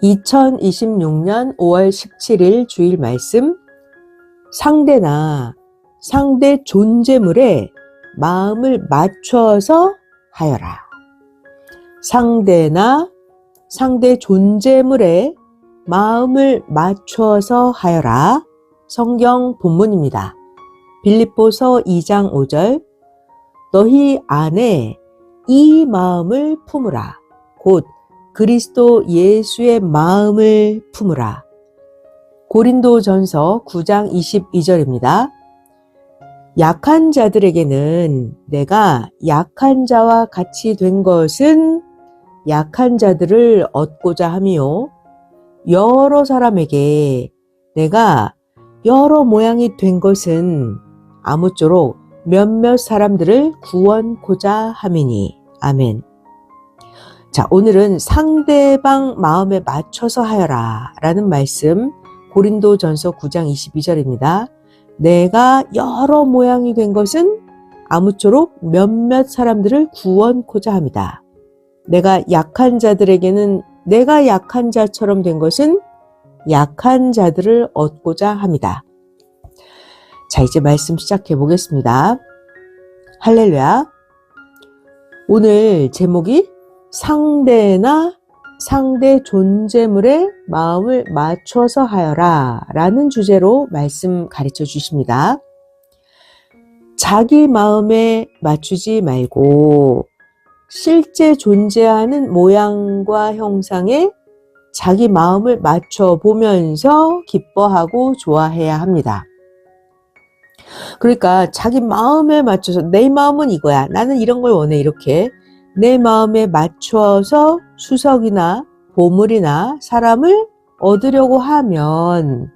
2026년 5월 17일 주일 말씀, 상대나 상대 존재물에 마음을 맞춰서 하여라. 상대나 상대 존재물에 마음을 맞춰서 하여라. 성경 본문입니다. 빌립보서 2장 5절, 너희 안에 이 마음을 품으라. 곧 그리스도 예수의 마음을 품으라. 고린도전서 9장 22절입니다. 약한 자들에게는 내가 약한 자와 같이 된 것은 약한 자들을 얻고자 함이요. 여러 사람에게 내가 여러 모양이 된 것은 아무쪼록 몇몇 사람들을 구원코자 함이니. 아멘. 자, 오늘은 상대방 마음에 맞춰서 하여라 라는 말씀, 고린도전서 9장 22절입니다. 내가 여러 모양이 된 것은 아무쪼록 몇몇 사람들을 구원코자 합니다. 내가 약한 자들에게는 내가 약한 자처럼 된 것은 약한 자들을 얻고자 합니다. 자, 이제 말씀 시작해 보겠습니다. 할렐루야. 오늘 제목이 상대나 상대 존재물에 마음을 맞춰서 하여라 라는 주제로 말씀 가르쳐 주십니다. 자기 마음에 맞추지 말고 실제 존재하는 모양과 형상에 자기 마음을 맞춰 보면서 기뻐하고 좋아해야 합니다. 그러니까 자기 마음에 맞춰서 내 마음은 이거야. 나는 이런 걸 원해. 이렇게 내 마음에 맞춰서 수석이나 보물이나 사람을 얻으려고 하면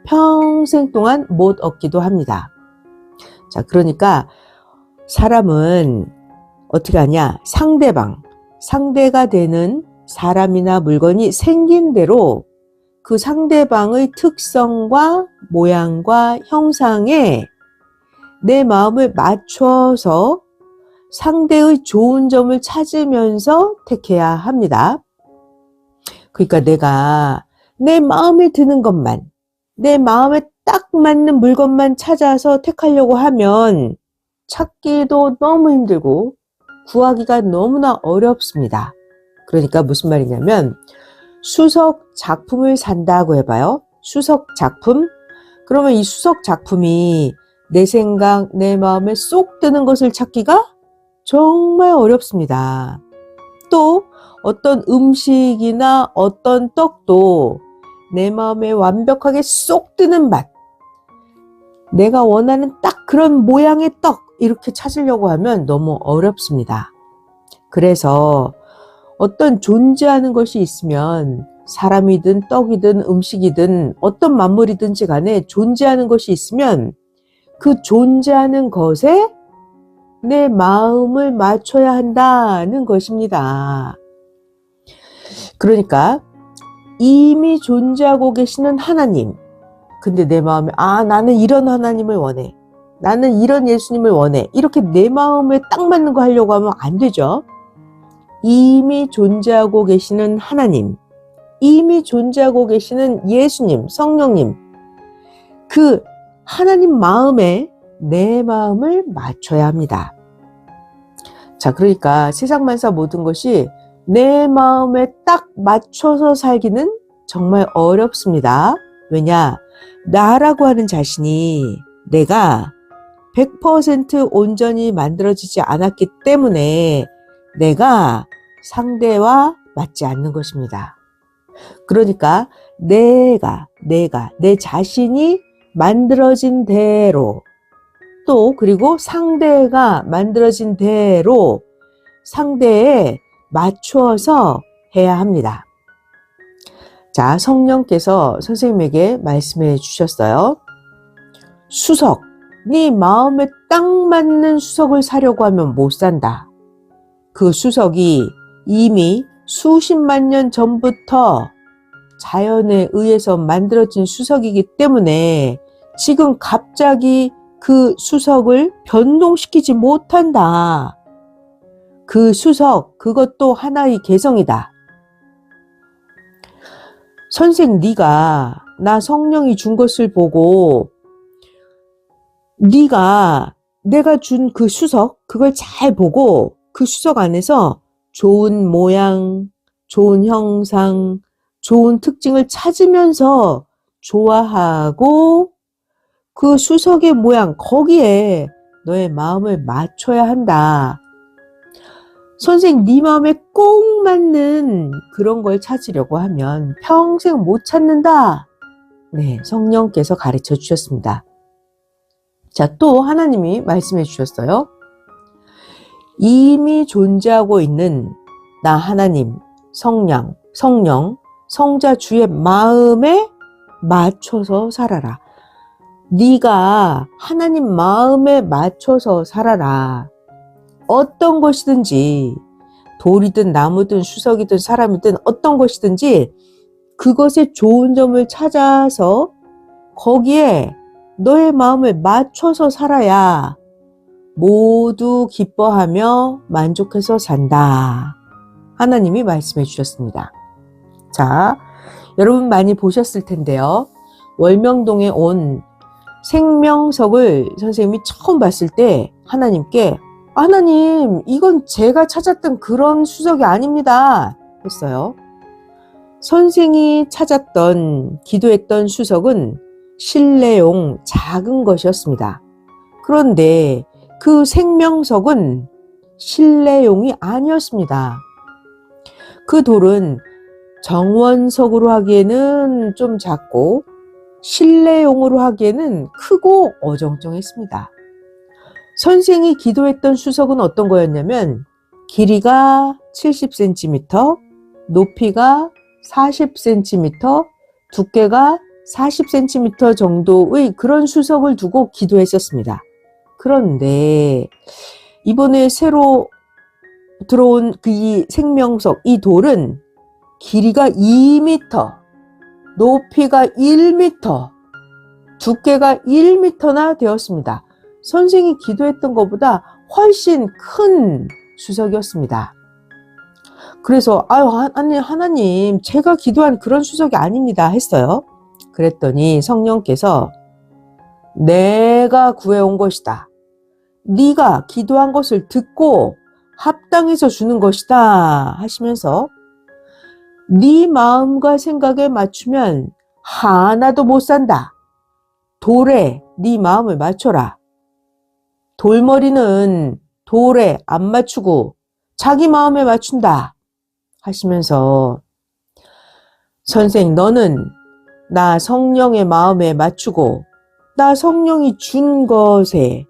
평생 동안 못 얻기도 합니다. 자, 그러니까 사람은 어떻게 하냐? 상대가 되는 사람이나 물건이 생긴 대로 그 상대방의 특성과 모양과 형상에 내 마음을 맞춰서 상대의 좋은 점을 찾으면서 택해야 합니다. 그러니까 내가 내 마음에 드는 것만, 내 마음에 딱 맞는 물건만 찾아서 택하려고 하면 찾기도 너무 힘들고 구하기가 너무나 어렵습니다. 그러니까 무슨 말이냐면 수석 작품을 산다고 해봐요. 수석 작품? 그러면 이 수석 작품이 내 생각, 내 마음에 쏙 드는 것을 찾기가 정말 어렵습니다. 또 어떤 음식이나 어떤 떡도 내 마음에 완벽하게 쏙 드는 맛, 내가 원하는 딱 그런 모양의 떡 이렇게 찾으려고 하면 너무 어렵습니다. 그래서 어떤 존재하는 것이 있으면 사람이든 떡이든 음식이든 어떤 만물이든지 간에 존재하는 것이 있으면 그 존재하는 것에 내 마음을 맞춰야 한다는 것입니다. 그러니까 이미 존재하고 계시는 하나님, 근데 내 마음에 나는 이런 하나님을 원해, 나는 이런 예수님을 원해, 이렇게 내 마음에 딱 맞는 거 하려고 하면 안 되죠. 이미 존재하고 계시는 하나님, 이미 존재하고 계시는 예수님, 성령님, 그 하나님 마음에 내 마음을 맞춰야 합니다. 자, 그러니까 세상 만사 모든 것이 내 마음에 딱 맞춰서 살기는 정말 어렵습니다. 왜냐? 나라고 하는 자신이 내가 100% 온전히 만들어지지 않았기 때문에 내가 상대와 맞지 않는 것입니다. 그러니까 내가 내 자신이 만들어진 대로 또 그리고 상대가 만들어진 대로 상대에 맞추어서 해야 합니다. 자, 성령께서 선생님에게 말씀해 주셨어요. 수석, 네 마음에 딱 맞는 수석을 사려고 하면 못 산다. 그 수석이 이미 수십만 년 전부터 자연에 의해서 만들어진 수석이기 때문에 지금 갑자기 그 수석을 변동시키지 못한다. 그 수석, 그것도 하나의 개성이다. 선생 네가 나 성령이 준 것을 보고 네가 내가 준 그 수석 그걸 잘 보고 그 수석 안에서 좋은 모양, 좋은 형상, 좋은 특징을 찾으면서 좋아하고 그 수석의 모양 거기에 너의 마음을 맞춰야 한다. 선생 네 마음에 꼭 맞는 그런 걸 찾으려고 하면 평생 못 찾는다. 네, 성령께서 가르쳐 주셨습니다. 자, 또 하나님이 말씀해 주셨어요. 이미 존재하고 있는 나 하나님, 성령, 성자 주의 마음에 맞춰서 살아라. 네가 하나님 마음에 맞춰서 살아라. 어떤 것이든지 돌이든 나무든 수석이든 사람이든 어떤 것이든지 그것의 좋은 점을 찾아서 거기에 너의 마음을 맞춰서 살아야 모두 기뻐하며 만족해서 산다. 하나님이 말씀해 주셨습니다. 자, 여러분 많이 보셨을 텐데요. 월명동에 온 생명석을 선생님이 처음 봤을 때 하나님께 하나님, 이건 제가 찾았던 그런 수석이 아닙니다. 했어요. 선생이 찾았던, 기도했던 수석은 실내용 작은 것이었습니다. 그런데 그 생명석은 실내용이 아니었습니다. 그 돌은 정원석으로 하기에는 좀 작고 실내용으로 하기에는 크고 어정쩡했습니다. 선생이 기도했던 수석은 어떤 거였냐면 길이가 70cm, 높이가 40cm, 두께가 40cm 정도의 그런 수석을 두고 기도했었습니다. 그런데 이번에 새로 들어온 이 생명석, 이 돌은 길이가 2m, 높이가 1m, 두께가 1m나 되었습니다. 선생이 기도했던 것보다 훨씬 큰 수석이었습니다. 그래서 아니 하나님 제가 기도한 그런 수석이 아닙니다 했어요. 그랬더니 성령께서 내가 구해온 것이다. 네가 기도한 것을 듣고 합당해서 주는 것이다 하시면서 네 마음과 생각에 맞추면 하나도 못 산다. 돌에 네 마음을 맞춰라. 돌머리는 돌에 안 맞추고 자기 마음에 맞춘다 하시면서 선생 너는 나 성령의 마음에 맞추고 나 성령이 준 것에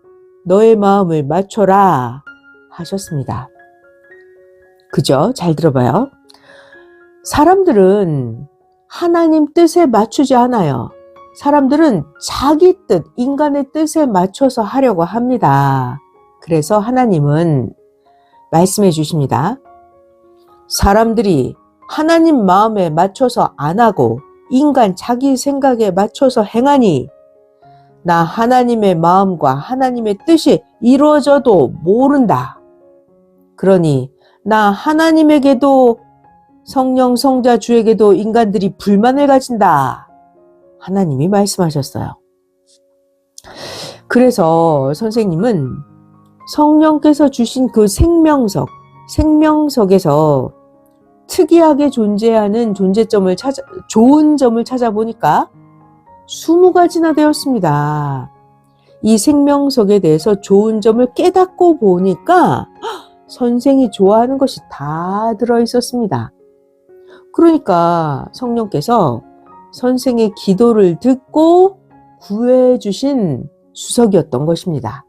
너의 마음을 맞춰라 하셨습니다. 그죠? 잘 들어봐요. 사람들은 하나님 뜻에 맞추지 않아요. 사람들은 자기 뜻, 인간의 뜻에 맞춰서 하려고 합니다. 그래서 하나님은 말씀해 주십니다. 사람들이 하나님 마음에 맞춰서 안 하고 인간 자기 생각에 맞춰서 행하니 나 하나님의 마음과 하나님의 뜻이 이루어져도 모른다. 그러니 나 하나님에게도 성령 성자 주에게도 인간들이 불만을 가진다. 하나님이 말씀하셨어요. 그래서 선생님은 성령께서 주신 그 생명석에서 특이하게 존재하는 좋은 점을 찾아보니까 20가지나 되었습니다. 이 생명석에 대해서 좋은 점을 깨닫고 보니까 선생이 좋아하는 것이 다 들어있었습니다. 그러니까 성령께서 선생의 기도를 듣고 구해주신 수석이었던 것입니다.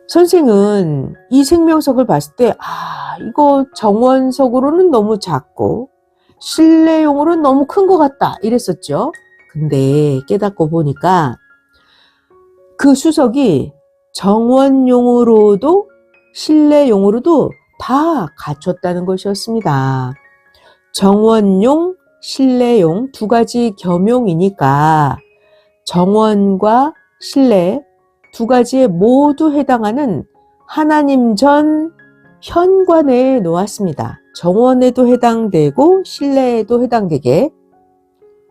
선생은 이 생명석을 봤을 때 이거 정원석으로는 너무 작고 실내용으로는 너무 큰 것 같다 이랬었죠. 근데 깨닫고 보니까 그 수석이 정원용으로도 실내용으로도 다 갖췄다는 것이었습니다. 정원용, 실내용 두 가지 겸용이니까 정원과 실내 두 가지에 모두 해당하는 하나님 전 현관에 놓았습니다. 정원에도 해당되고 실내에도 해당되게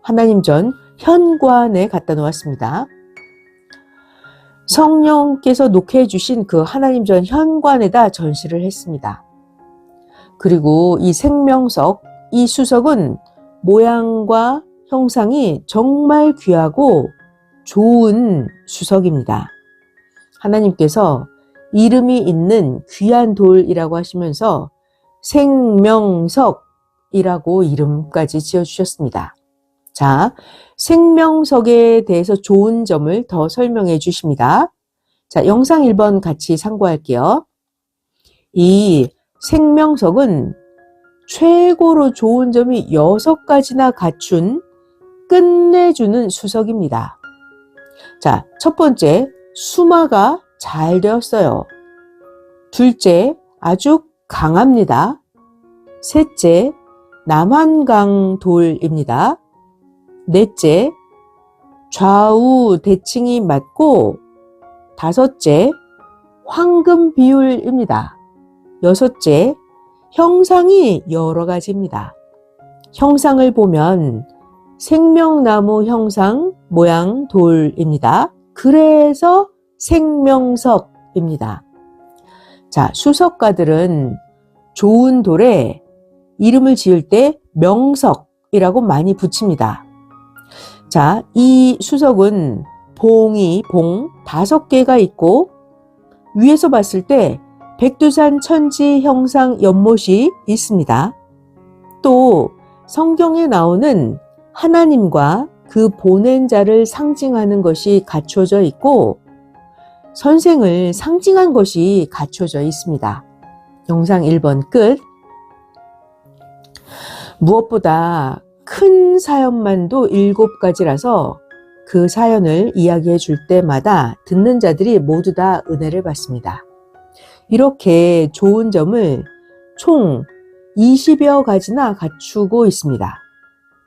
하나님 전 현관에 갖다 놓았습니다. 성령께서 놓게 해주신 그 하나님 전 현관에다 전시를 했습니다. 그리고 이 생명석, 이 수석은 모양과 형상이 정말 귀하고 좋은 수석입니다. 하나님께서 이름이 있는 귀한 돌이라고 하시면서 생명석이라고 이름까지 지어주셨습니다. 자, 생명석에 대해서 좋은 점을 더 설명해 주십니다. 자, 영상 1번 같이 참고할게요. 이 생명석은 최고로 좋은 점이 6가지나 갖춘 끝내주는 수석입니다. 자, 첫 번째, 수마가 잘 되었어요. 둘째, 아주 강합니다. 셋째, 남한강 돌입니다. 넷째, 좌우 대칭이 맞고 다섯째, 황금 비율입니다. 여섯째, 형상이 여러 가지입니다. 형상을 보면 생명나무 형상 모양 돌입니다. 그래서 생명석입니다. 자, 수석가들은 좋은 돌에 이름을 지을 때 명석이라고 많이 붙입니다. 자, 이 수석은 봉 5개가 있고 위에서 봤을 때 백두산 천지 형상 연못이 있습니다. 또 성경에 나오는 하나님과 그 보낸 자를 상징하는 것이 갖춰져 있고 선생을 상징한 것이 갖춰져 있습니다. 영상 1번 끝. 무엇보다 큰 사연만도 7가지라서 그 사연을 이야기해 줄 때마다 듣는 자들이 모두 다 은혜를 받습니다. 이렇게 좋은 점을 총 20여 가지나 갖추고 있습니다.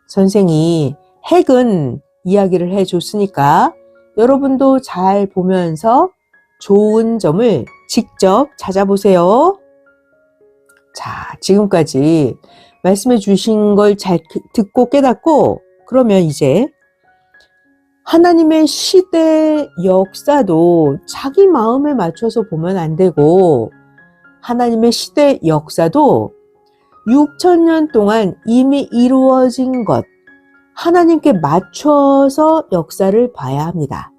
선생이 핵은 이야기를 해줬으니까 여러분도 잘 보면서 좋은 점을 직접 찾아보세요. 자, 지금까지 말씀해 주신 걸 잘 듣고 깨닫고 그러면 이제 하나님의 시대 역사도 자기 마음에 맞춰서 보면 안 되고 하나님의 시대 역사도 6,000년 동안 이미 이루어진 것 하나님께 맞춰서 역사를 봐야 합니다.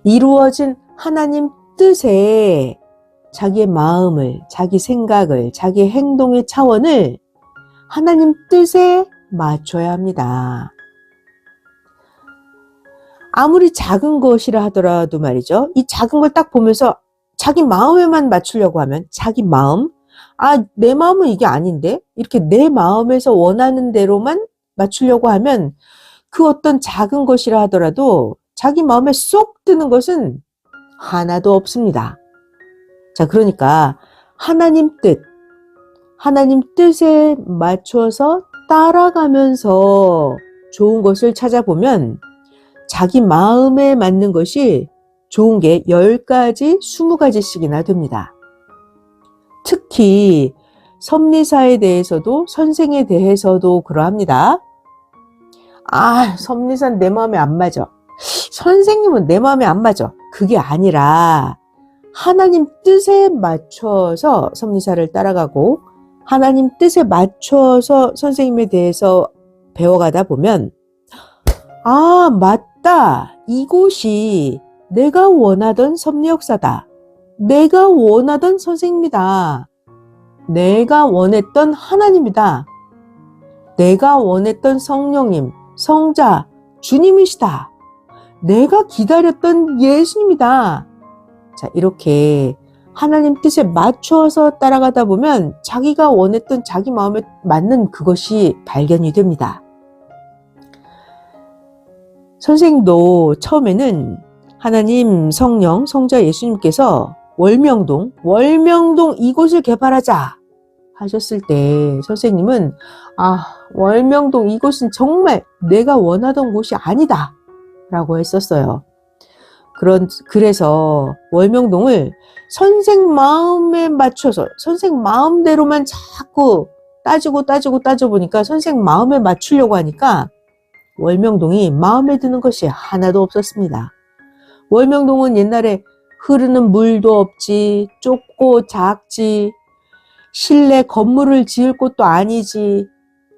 이루어진 하나님 뜻에 자기의 마음을, 자기 생각을, 자기 행동의 차원을 하나님 뜻에 맞춰야 합니다. 아무리 작은 것이라 하더라도 말이죠. 이 작은 걸 딱 보면서 자기 마음에만 맞추려고 하면 자기 마음, 내 마음은 이게 아닌데? 이렇게 내 마음에서 원하는 대로만 맞추려고 하면 그 어떤 작은 것이라 하더라도 자기 마음에 쏙 드는 것은 하나도 없습니다. 자, 그러니까 하나님 뜻에 맞춰서 따라가면서 좋은 것을 찾아보면 자기 마음에 맞는 것이 좋은 게 10가지, 20가지씩이나 됩니다. 특히 섭리사에 대해서도 선생에 대해서도 그러합니다. 섭리사는 내 마음에 안 맞아. 선생님은 내 마음에 안 맞아. 그게 아니라 하나님 뜻에 맞춰서 섭리사를 따라가고 하나님 뜻에 맞춰서 선생님에 대해서 배워가다 보면 맞다. 이곳이 내가 원하던 섭리역사다. 내가 원하던 선생님이다. 내가 원했던 하나님이다. 내가 원했던 성령님, 성자, 주님이시다. 내가 기다렸던 예수님이다. 자, 이렇게 하나님 뜻에 맞춰서 따라가다 보면 자기가 원했던 자기 마음에 맞는 그것이 발견이 됩니다. 선생님도 처음에는 하나님, 성령, 성자 예수님께서 월명동 이곳을 개발하자 하셨을 때 선생님은 월명동 이곳은 정말 내가 원하던 곳이 아니다 라고 했었어요. 그래서 월명동을 선생 마음에 맞춰서 선생 마음대로만 자꾸 따져보니까 선생 마음에 맞추려고 하니까 월명동이 마음에 드는 것이 하나도 없었습니다. 월명동은 옛날에 흐르는 물도 없지, 좁고 작지, 실내 건물을 지을 곳도 아니지,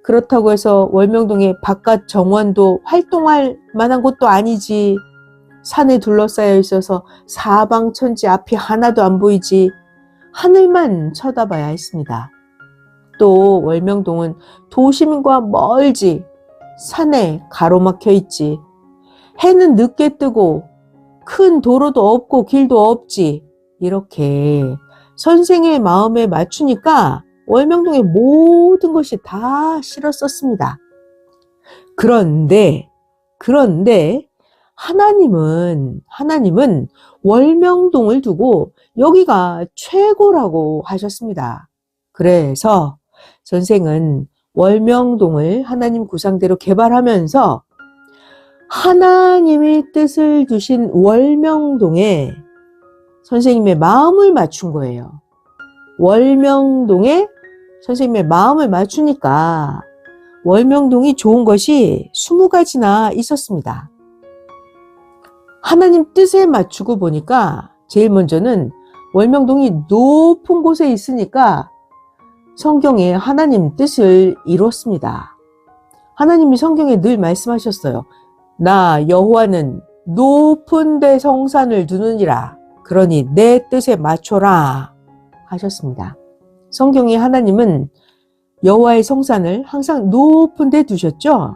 그렇다고 해서 월명동의 바깥 정원도 활동할 만한 곳도 아니지, 산에 둘러싸여 있어서 사방천지 앞이 하나도 안 보이지, 하늘만 쳐다봐야 했습니다. 또 월명동은 도심과 멀지, 산에 가로막혀 있지, 해는 늦게 뜨고 큰 도로도 없고 길도 없지, 이렇게 선생의 마음에 맞추니까 월명동의 모든 것이 다 싫었었습니다. 그런데 하나님은 월명동을 두고 여기가 최고라고 하셨습니다. 그래서 선생은 월명동을 하나님 구상대로 개발하면서 하나님의 뜻을 두신 월명동에 선생님의 마음을 맞춘 거예요. 월명동에 선생님의 마음을 맞추니까 월명동이 좋은 것이 20가지나 있었습니다. 하나님 뜻에 맞추고 보니까 제일 먼저는 월명동이 높은 곳에 있으니까 성경에 하나님 뜻을 이뤘습니다. 하나님이 성경에 늘 말씀하셨어요. 나 여호와는 높은 데 성산을 두느니라. 그러니 내 뜻에 맞춰라 하셨습니다. 성경에 하나님은 여호와의 성산을 항상 높은 데 두셨죠.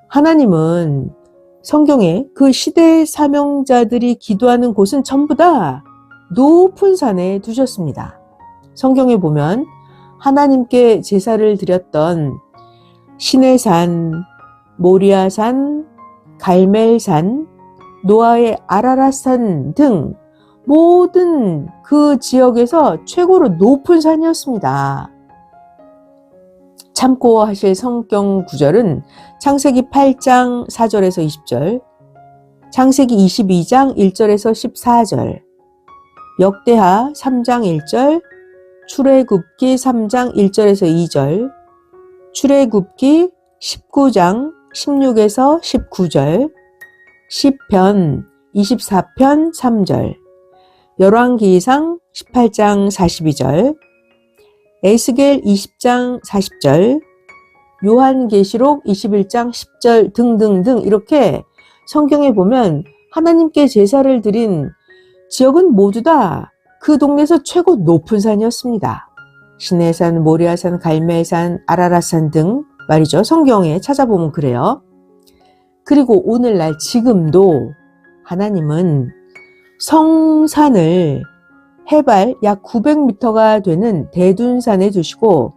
하나님은 성경에 그 시대의 사명자들이 기도하는 곳은 전부 다 높은 산에 두셨습니다. 성경에 보면 하나님께 제사를 드렸던 시내산, 모리아산, 갈멜산, 노아의 아라랏산 등 모든 그 지역에서 최고로 높은 산이었습니다. 참고하실 성경 구절은 창세기 8장 4절에서 20절, 창세기 22장 1절에서 14절, 역대하 3장 1절, 출애굽기 3장 1절에서 2절, 출애굽기 19장 16에서 19절, 시편 24편 3절, 열왕기상 18장 42절, 에스겔 20장 40절, 요한계시록 21장 10절 등등등 이렇게 성경에 보면 하나님께 제사를 드린 지역은 모두 다 그 동네에서 최고 높은 산이었습니다. 시내산, 모리아산, 갈멜산, 아라랏산 등 말이죠. 성경에 찾아보면 그래요. 그리고 오늘날 지금도 하나님은 성산을 해발 약 900m가 되는 대둔산에 두시고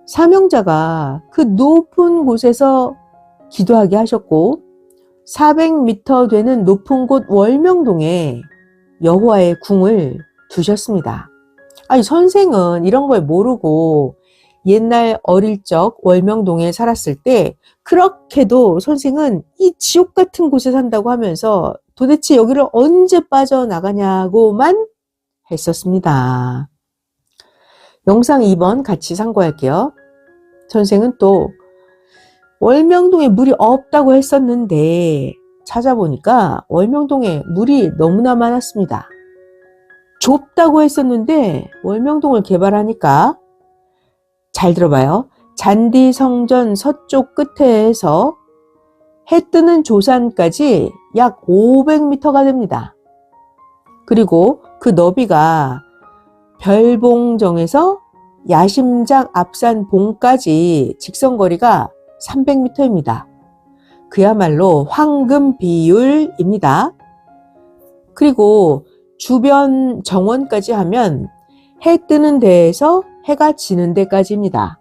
사명자가 그 높은 곳에서 기도하게 하셨고 400m 되는 높은 곳 월명동에 여호와의 궁을 두셨습니다. 아니 선생은 이런 걸 모르고 옛날 어릴 적 월명동에 살았을 때 그렇게도 선생은 이 지옥 같은 곳에 산다고 하면서 도대체 여기를 언제 빠져나가냐고만 했었습니다. 영상 2번 같이 참고할게요. 선생은 또 월명동에 물이 없다고 했었는데 찾아보니까 월명동에 물이 너무나 많았습니다. 좁다고 했었는데 월명동을 개발하니까 잘 들어봐요. 잔디 성전 서쪽 끝에서 해 뜨는 조산까지 약 500m가 됩니다. 그리고 그 너비가 별봉정에서 야심작 앞산 봉까지 직선거리가 300m입니다. 그야말로 황금 비율입니다. 그리고 주변 정원까지 하면 해 뜨는 데에서 해가 지는 데까지입니다.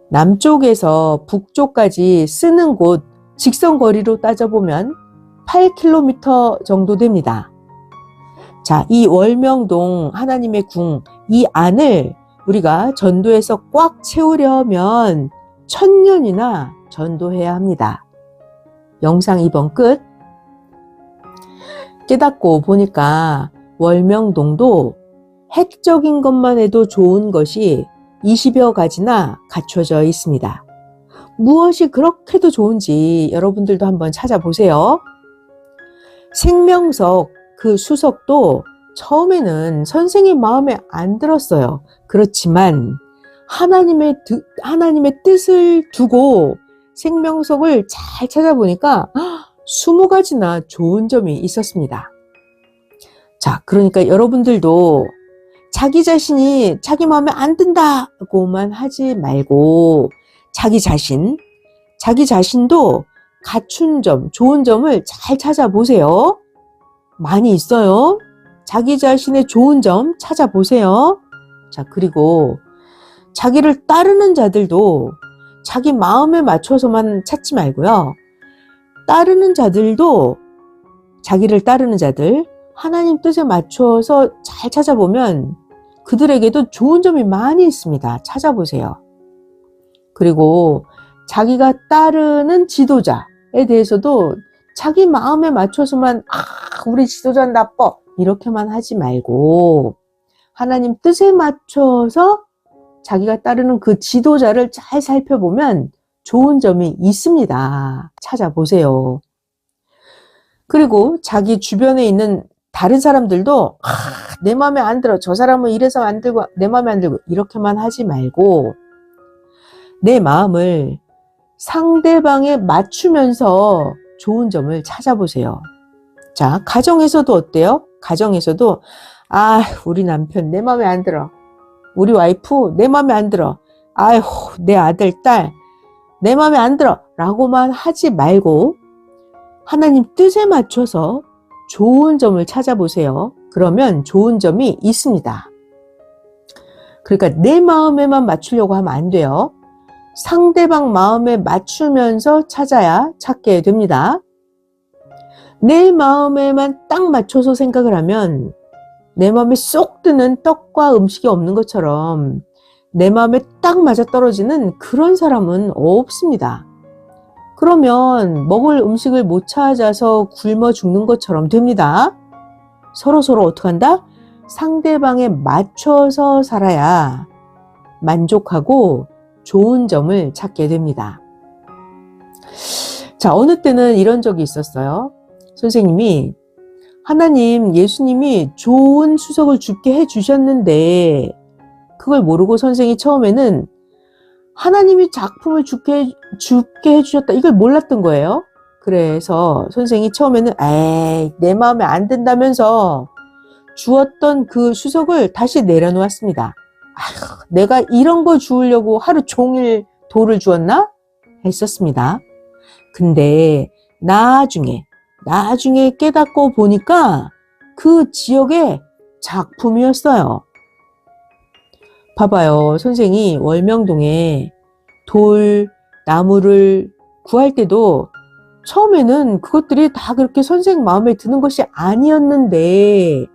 남쪽에서 북쪽까지 쓰는 곳 직선거리로 따져보면 8km 정도 됩니다. 자, 이 월명동 하나님의 궁, 이 안을 우리가 전도해서 꽉 채우려면 1000년이나 전도해야 합니다. 영상 2번 끝. 깨닫고 보니까 월명동도 핵적인 것만 해도 좋은 것이 20여 가지나 갖춰져 있습니다. 무엇이 그렇게도 좋은지 여러분들도 한번 찾아보세요. 생명석 그 수석도 처음에는 선생님 마음에 안 들었어요. 그렇지만 하나님의 뜻을 두고 생명석을 잘 찾아보니까 20가지나 좋은 점이 있었습니다. 자, 그러니까 여러분들도 자기 자신이 자기 마음에 안 든다고만 하지 말고 자기 자신도 갖춘 점, 좋은 점을 잘 찾아보세요. 많이 있어요. 자기 자신의 좋은 점 찾아보세요. 자, 그리고 자기를 따르는 자들도 자기 마음에 맞춰서만 찾지 말고요. 따르는 자들도 자기를 따르는 자들, 하나님 뜻에 맞춰서 잘 찾아보면 그들에게도 좋은 점이 많이 있습니다. 찾아보세요. 그리고 자기가 따르는 지도자에 대해서도 자기 마음에 맞춰서만 우리 지도자는 나빠 이렇게만 하지 말고 하나님 뜻에 맞춰서 자기가 따르는 그 지도자를 잘 살펴보면 좋은 점이 있습니다. 찾아보세요. 그리고 자기 주변에 있는 다른 사람들도 내 마음에 안 들어. 저 사람은 이래서 안 들고 내 마음에 안 들고 이렇게만 하지 말고 내 마음을 상대방에 맞추면서 좋은 점을 찾아보세요. 자, 가정에서도 어때요? 가정에서도 우리 남편 내 마음에 안 들어. 우리 와이프 내 마음에 안 들어. 아휴, 내 아들, 딸 내 마음에 안 들어 라고만 하지 말고 하나님 뜻에 맞춰서 좋은 점을 찾아보세요. 그러면 좋은 점이 있습니다. 그러니까 내 마음에만 맞추려고 하면 안 돼요. 상대방 마음에 맞추면서 찾아야 찾게 됩니다. 내 마음에만 딱 맞춰서 생각을 하면 내 마음에 쏙 드는 떡과 음식이 없는 것처럼 내 마음에 딱 맞아떨어지는 그런 사람은 없습니다. 그러면 먹을 음식을 못 찾아서 굶어 죽는 것처럼 됩니다. 서로 어떻게 한다? 상대방에 맞춰서 살아야 만족하고 좋은 점을 찾게 됩니다. 자, 어느 때는 이런 적이 있었어요. 선생님이 하나님, 예수님이 좋은 수석을 줍게 해주셨는데 그걸 모르고 선생이 처음에는 하나님이 작품을 줍게 해주셨다. 이걸 몰랐던 거예요. 그래서 선생이 처음에는 내 마음에 안 든다면서 주었던 그 수석을 다시 내려놓았습니다. 내가 이런 거 주우려고 하루 종일 돌을 주었나? 했었습니다. 근데 나중에 깨닫고 보니까 그 지역의 작품이었어요. 봐봐요. 선생이 월명동에 돌, 나무를 구할 때도 처음에는 그것들이 다 그렇게 선생 마음에 드는 것이 아니었는데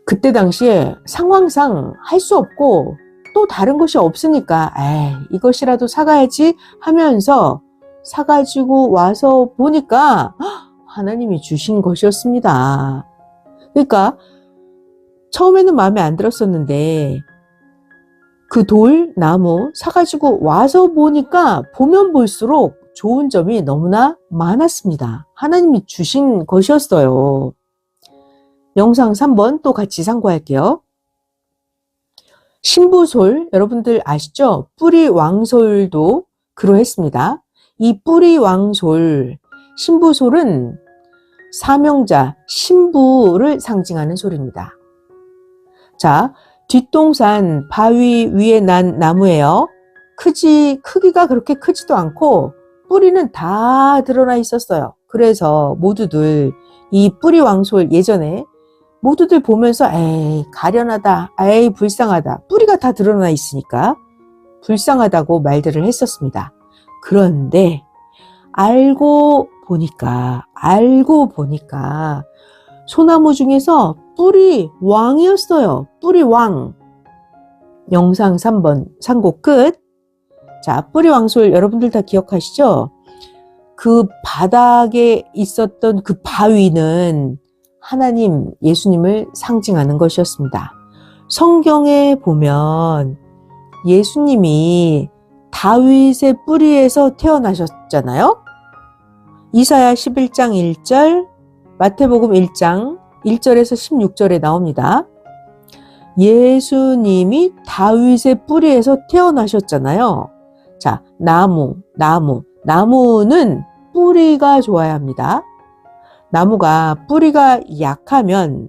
그때 당시에 상황상 할 수 없고 또 다른 것이 없으니까 이것이라도 사가야지 하면서 사가지고 와서 보니까 하나님이 주신 것이었습니다. 그러니까 처음에는 마음에 안 들었었는데 그 돌, 나무 사가지고 와서 보니까 보면 볼수록 좋은 점이 너무나 많았습니다. 하나님이 주신 것이었어요. 영상 3번 또 같이 참고할게요. 신부솔 여러분들 아시죠? 뿌리 왕솔도 그러했습니다. 이 뿌리 왕솔, 신부솔은 사명자, 신부를 상징하는 솔입니다. 자, 뒷동산 바위 위에 난 나무예요. 크기가 그렇게 크지도 않고 뿌리는 다 드러나 있었어요. 그래서 모두들 이 뿌리 왕솔 예전에 모두들 보면서 가련하다, 불쌍하다. 뿌리가 다 드러나 있으니까 불쌍하다고 말들을 했었습니다. 그런데 알고 보니까 소나무 중에서 뿌리 왕이었어요. 뿌리 왕. 영상 3번 참고 끝. 자, 뿌리 왕솔 여러분들 다 기억하시죠? 그 바닥에 있었던 그 바위는 하나님, 예수님을 상징하는 것이었습니다. 성경에 보면 예수님이 다윗의 뿌리에서 태어나셨잖아요. 이사야 11장 1절, 마태복음 1장 1절에서 16절에 나옵니다. 예수님이 다윗의 뿌리에서 태어나셨잖아요. 자, 나무는 뿌리가 좋아야 합니다. 나무가 뿌리가 약하면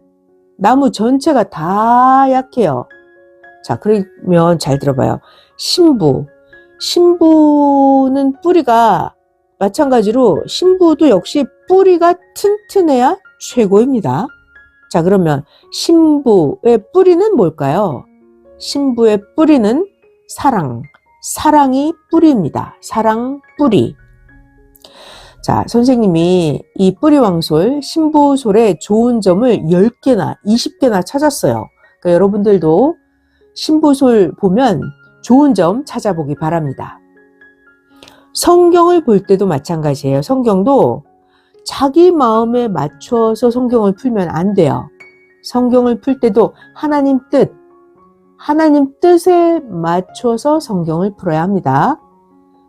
나무 전체가 다 약해요. 자, 그러면 잘 들어봐요. 신부는 뿌리가 마찬가지로 신부도 역시 뿌리가 튼튼해야 최고입니다. 자, 그러면 신부의 뿌리는 뭘까요? 신부의 뿌리는 사랑이 뿌리입니다. 사랑 뿌리. 자, 선생님이 이 뿌리왕솔, 신부솔의 좋은 점을 10개나 20개나 찾았어요. 그러니까 여러분들도 신부솔 보면 좋은 점 찾아보기 바랍니다. 성경을 볼 때도 마찬가지예요. 성경도 자기 마음에 맞춰서 성경을 풀면 안 돼요. 성경을 풀 때도 하나님 뜻에 맞춰서 성경을 풀어야 합니다.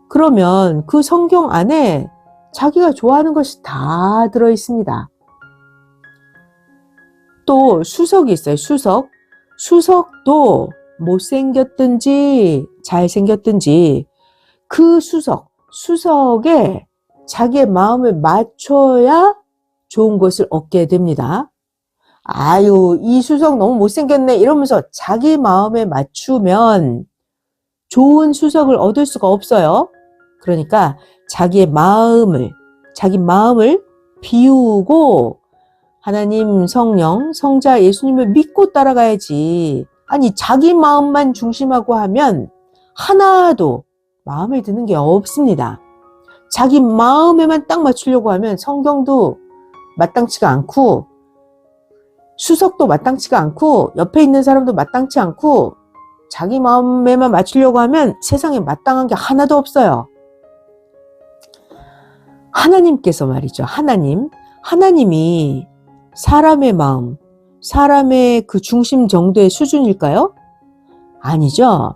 그러면 그 성경 안에 자기가 좋아하는 것이 다 들어 있습니다. 또 수석이 있어요. 수석도 못생겼든지 잘생겼든지 그 수석에 자기의 마음을 맞춰야 좋은 것을 얻게 됩니다. 아유, 이 수석 너무 못생겼네 이러면서 자기 마음에 맞추면 좋은 수석을 얻을 수가 없어요. 그러니까 자기 마음을 비우고 하나님, 성령, 성자 예수님을 믿고 따라가야지. 아니, 자기 마음만 중심하고 하면 하나도 마음에 드는 게 없습니다. 자기 마음에만 딱 맞추려고 하면 성경도 마땅치가 않고 수석도 마땅치가 않고 옆에 있는 사람도 마땅치 않고 자기 마음에만 맞추려고 하면 세상에 마땅한 게 하나도 없어요. 하나님께서 말이죠. 하나님이 사람의 마음, 사람의 그 중심 정도의 수준일까요? 아니죠.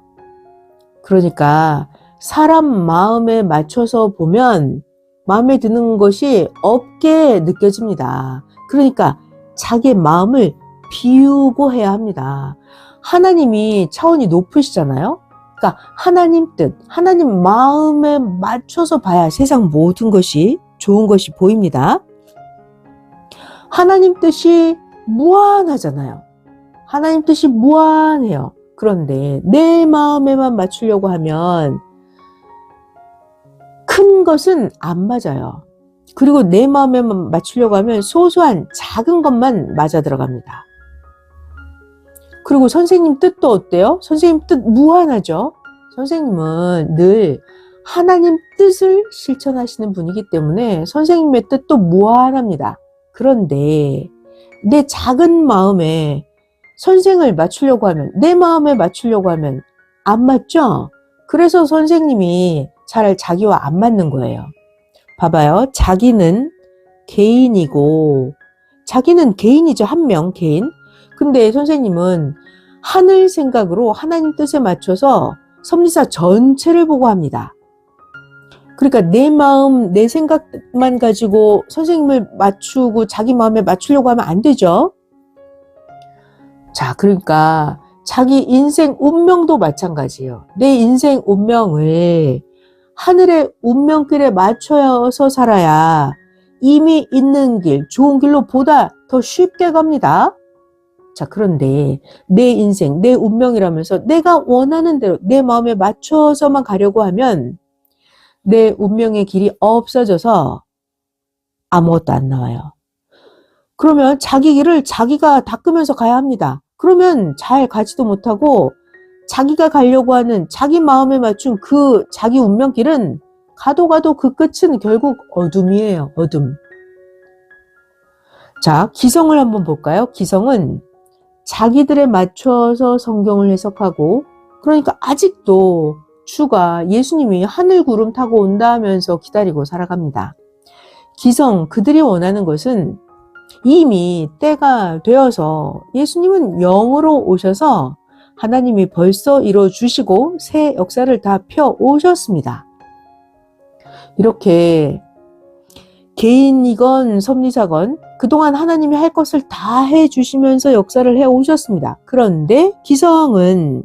그러니까 사람 마음에 맞춰서 보면 마음에 드는 것이 없게 느껴집니다. 그러니까 자기의 마음을 비우고 해야 합니다. 하나님이 차원이 높으시잖아요. 그러니까 하나님 뜻, 하나님 마음에 맞춰서 봐야 세상 모든 것이 좋은 것이 보입니다. 하나님 뜻이 무한하잖아요. 하나님 뜻이 무한해요. 그런데 내 마음에만 맞추려고 하면 큰 것은 안 맞아요. 그리고 내 마음에만 맞추려고 하면 소소한 작은 것만 맞아 들어갑니다. 그리고 선생님 뜻도 어때요? 선생님 뜻 무한하죠? 선생님은 늘 하나님 뜻을 실천하시는 분이기 때문에 선생님의 뜻도 무한합니다. 그런데 내 작은 마음에 선생을 맞추려고 하면, 내 마음에 맞추려고 하면 안 맞죠? 그래서 선생님이 잘 자기와 안 맞는 거예요. 봐봐요. 자기는 개인이고, 자기는 개인이죠. 한 명, 개인. 근데 선생님은 하늘 생각으로 하나님 뜻에 맞춰서 섭리사 전체를 보고 합니다. 그러니까 내 마음, 내 생각만 가지고 선생님을 맞추고 자기 마음에 맞추려고 하면 안 되죠. 자, 그러니까 자기 인생 운명도 마찬가지예요. 내 인생 운명을 하늘의 운명길에 맞춰서 살아야 이미 있는 길, 좋은 길로 보다 더 쉽게 갑니다. 자, 그런데 내 인생, 내 운명이라면서 내가 원하는 대로 내 마음에 맞춰서만 가려고 하면 내 운명의 길이 없어져서 아무것도 안 나와요. 그러면 자기 길을 자기가 닦으면서 가야 합니다. 그러면 잘 가지도 못하고 자기가 가려고 하는 자기 마음에 맞춘 그 자기 운명길은 가도 그 끝은 결국 어둠이에요. 어둠. 자, 기성을 한번 볼까요? 기성은 자기들에 맞춰서 성경을 해석하고, 그러니까 아직도 주가 예수님이 하늘 구름 타고 온다 하면서 기다리고 살아갑니다. 기성, 그들이 원하는 것은 이미 때가 되어서 예수님은 영으로 오셔서 하나님이 벌써 이루어주시고 새 역사를 다 펴 오셨습니다. 이렇게 개인이건 섭리자건 그동안 하나님이 할 것을 다 해주시면서 역사를 해 오셨습니다. 그런데 기성은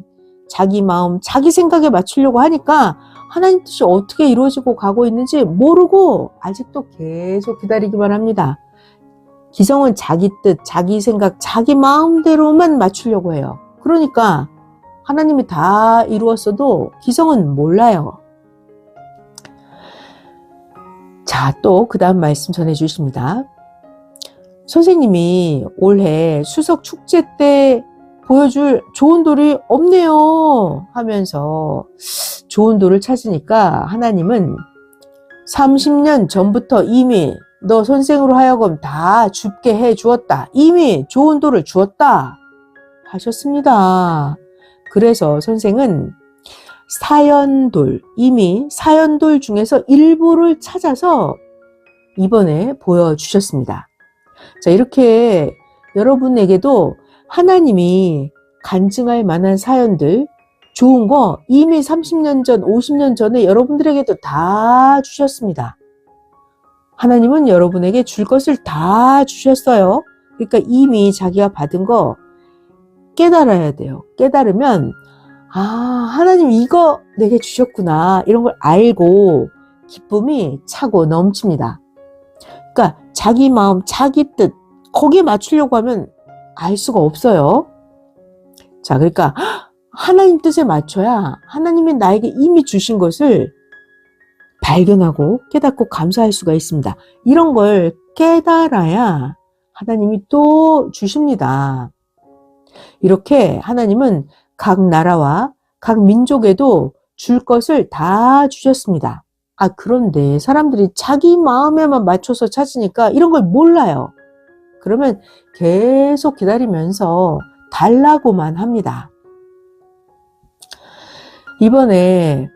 자기 마음, 자기 생각에 맞추려고 하니까 하나님 뜻이 어떻게 이루어지고 가고 있는지 모르고 아직도 계속 기다리기만 합니다. 기성은 자기 뜻, 자기 생각, 자기 마음대로만 맞추려고 해요. 그러니까 하나님이 다 이루었어도 기성은 몰라요. 자, 또 그 다음 말씀 전해주십니다. 선생님이 올해 수석 축제 때 보여줄 좋은 돌이 없네요 하면서 좋은 돌을 찾으니까 하나님은 30년 전부터 이미 너 선생으로 하여금 다 줍게 해 주었다. 이미 좋은 돌을 주었다 하셨습니다. 그래서 선생은 사연돌, 이미 사연돌 중에서 일부를 찾아서 이번에 보여주셨습니다. 자, 이렇게 여러분에게도 하나님이 간증할 만한 사연들, 좋은 거 이미 30년 전, 50년 전에 여러분들에게도 다 주셨습니다. 하나님은 여러분에게 줄 것을 다 주셨어요. 그러니까 이미 자기가 받은 거 깨달아야 돼요. 깨달으면 아, 하나님 이거 내게 주셨구나. 이런 걸 알고 기쁨이 차고 넘칩니다. 그러니까 자기 마음, 자기 뜻, 거기에 맞추려고 하면 알 수가 없어요. 자, 그러니까 하나님 뜻에 맞춰야 하나님이 나에게 이미 주신 것을 발견하고 깨닫고 감사할 수가 있습니다. 이런 걸 깨달아야 하나님이 또 주십니다. 이렇게 하나님은 각 나라와 각 민족에도 줄 것을 다 주셨습니다. 아, 그런데 사람들이 자기 마음에만 맞춰서 찾으니까 이런 걸 몰라요. 그러면 계속 기다리면서 달라고만 합니다. 이번에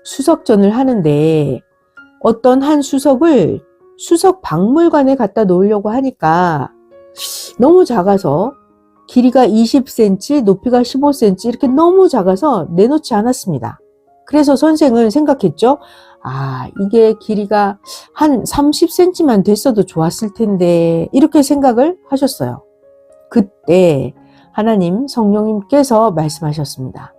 수석전을 하는데 어떤 한 수석을 수석 박물관에 갖다 놓으려고 하니까 너무 작아서 길이가 20cm, 높이가 15cm 이렇게 너무 작아서 내놓지 않았습니다. 그래서 선생은 생각했죠. 아, 이게 길이가 한 30cm만 됐어도 좋았을 텐데 이렇게 생각을 하셨어요. 그때 하나님 성령님께서 말씀하셨습니다.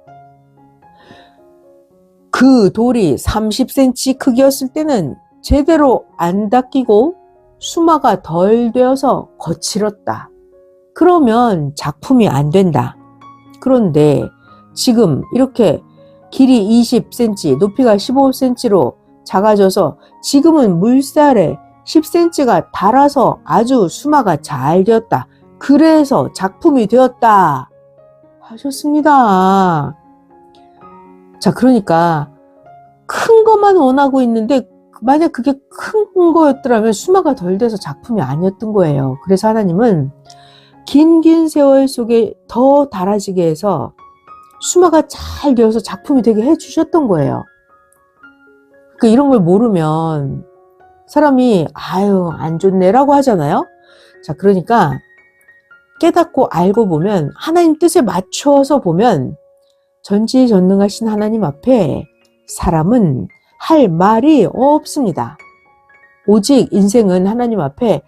그 돌이 30cm 크기였을 때는 제대로 안 닦이고 수마가 덜 되어서 거칠었다. 그러면 작품이 안 된다. 그런데 지금 이렇게 길이 20cm, 높이가 15cm로 작아져서 지금은 물살에 10cm가 달아서 아주 수마가 잘 되었다. 그래서 작품이 되었다 하셨습니다. 자, 그러니까 큰 것만 원하고 있는데 만약 그게 큰 거였더라면 수마가 덜 돼서 작품이 아니었던 거예요. 그래서 하나님은 긴 세월 속에 더 달아지게 해서 수마가 잘 되어서 작품이 되게 해주셨던 거예요. 그러니까 이런 걸 모르면 사람이 아유 안 좋네라고 하잖아요. 자, 그러니까 깨닫고 알고 보면 하나님 뜻에 맞춰서 보면 전지전능하신 하나님 앞에 사람은 할 말이 없습니다. 오직 인생은 하나님 앞에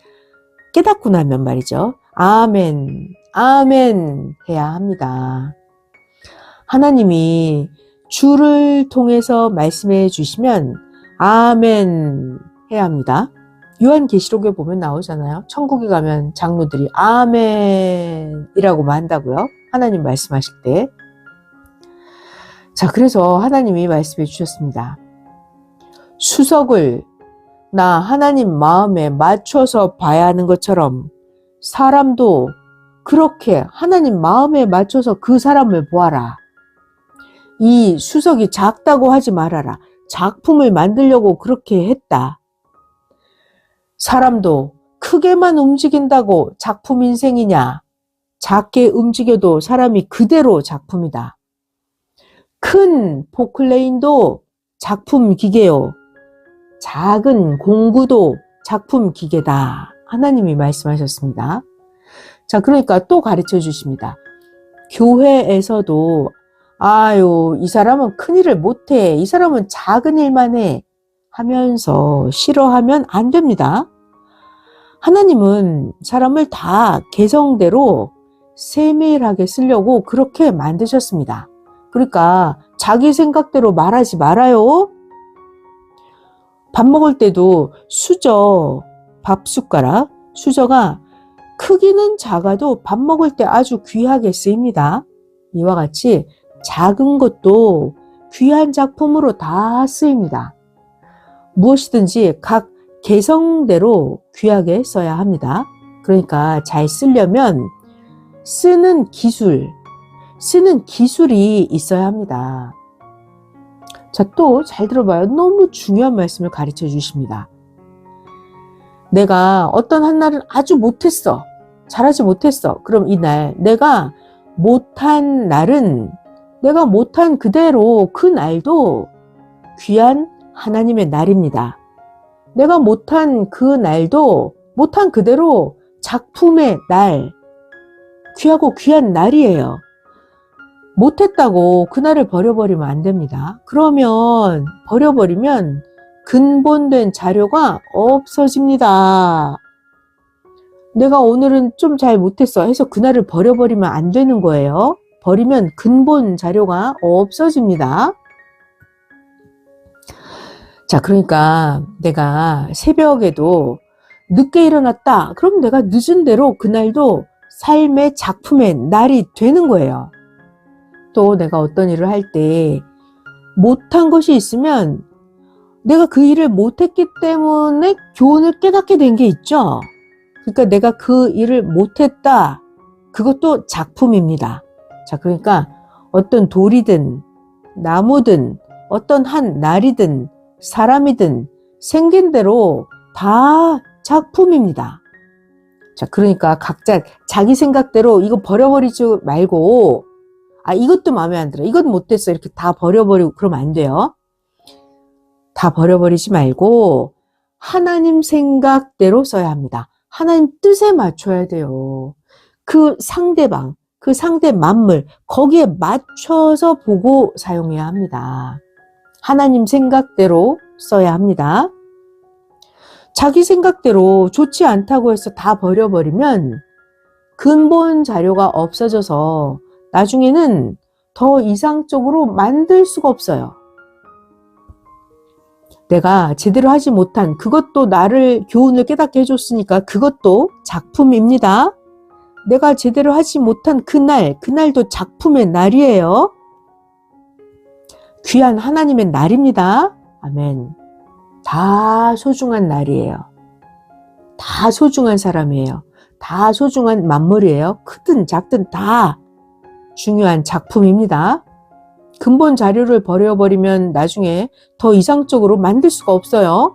깨닫고 나면 말이죠. 아멘, 아멘 해야 합니다. 하나님이 주를 통해서 말씀해 주시면 아멘 해야 합니다. 요한계시록에 보면 나오잖아요. 천국에 가면 장로들이 아멘이라고만 한다고요. 하나님 말씀하실 때. 자, 그래서 하나님이 말씀해 주셨습니다. 수석을 나 하나님 마음에 맞춰서 봐야 하는 것처럼 사람도 그렇게 하나님 마음에 맞춰서 그 사람을 보아라. 이 수석이 작다고 하지 말아라. 작품을 만들려고 그렇게 했다. 사람도 크게만 움직인다고 작품 인생이냐? 작게 움직여도 사람이 그대로 작품이다. 큰 포클레인도 작품 기계요. 작은 공구도 작품 기계다. 하나님이 말씀하셨습니다. 자, 그러니까 또 가르쳐 주십니다. 교회에서도 아유, 이 사람은 큰 일을 못해. 이 사람은 작은 일만 해. 하면서 싫어하면 안 됩니다. 하나님은 사람을 다 개성대로 세밀하게 쓰려고 그렇게 만드셨습니다. 그러니까 자기 생각대로 말하지 말아요. 밥 먹을 때도 수저, 밥 숟가락, 수저가 크기는 작아도 밥 먹을 때 아주 귀하게 쓰입니다. 이와 같이 작은 것도 귀한 작품으로 다 쓰입니다. 무엇이든지 각 개성대로 귀하게 써야 합니다. 그러니까 잘 쓰려면 쓰는 기술이 있어야 합니다. 자, 또 잘 들어봐요. 너무 중요한 말씀을 가르쳐 주십니다. 내가 어떤 한 날은 아주 못했어. 잘하지 못했어. 그럼 이날 내가 못한 날은 내가 못한 그대로 그 날도 귀한 하나님의 날입니다. 내가 못한 그 날도 못한 그대로 작품의 날, 귀하고 귀한 날이에요. 못했다고 그날을 버려버리면 안 됩니다. 그러면 버려버리면 근본된 자료가 없어집니다. 내가 오늘은 좀 잘 못했어 해서 그날을 버려버리면 안 되는 거예요. 버리면 근본 자료가 없어집니다. 자, 그러니까 내가 새벽에도 늦게 일어났다. 그럼 내가 늦은 대로 그날도 삶의 작품의 날이 되는 거예요. 또 내가 어떤 일을 할 때 못한 것이 있으면 내가 그 일을 못했기 때문에 교훈을 깨닫게 된 게 있죠. 그러니까 내가 그 일을 못했다. 그것도 작품입니다. 자, 그러니까 어떤 돌이든 나무든 어떤 한 날이든 사람이든 생긴 대로 다 작품입니다. 자, 그러니까 각자 자기 생각대로 이거 버려버리지 말고 이것도 마음에 안 들어. 이건 못됐어. 이렇게 다 버려버리고 그러면 안 돼요. 다 버려버리지 말고 하나님 생각대로 써야 합니다. 하나님 뜻에 맞춰야 돼요. 그 상대방, 그 상대 만물, 거기에 맞춰서 보고 사용해야 합니다. 하나님 생각대로 써야 합니다. 자기 생각대로 좋지 않다고 해서 다 버려버리면 근본 자료가 없어져서 나중에는 더 이상적으로 만들 수가 없어요. 내가 제대로 하지 못한 그것도 나를 교훈을 깨닫게 해줬으니까 그것도 작품입니다. 내가 제대로 하지 못한 그날도 작품의 날이에요. 귀한 하나님의 날입니다. 아멘. 다 소중한 날이에요. 다 소중한 사람이에요. 다 소중한 만물이에요. 크든 작든 다 중요한 작품입니다. 근본 자료를 버려버리면 나중에 더 이상적으로 만들 수가 없어요.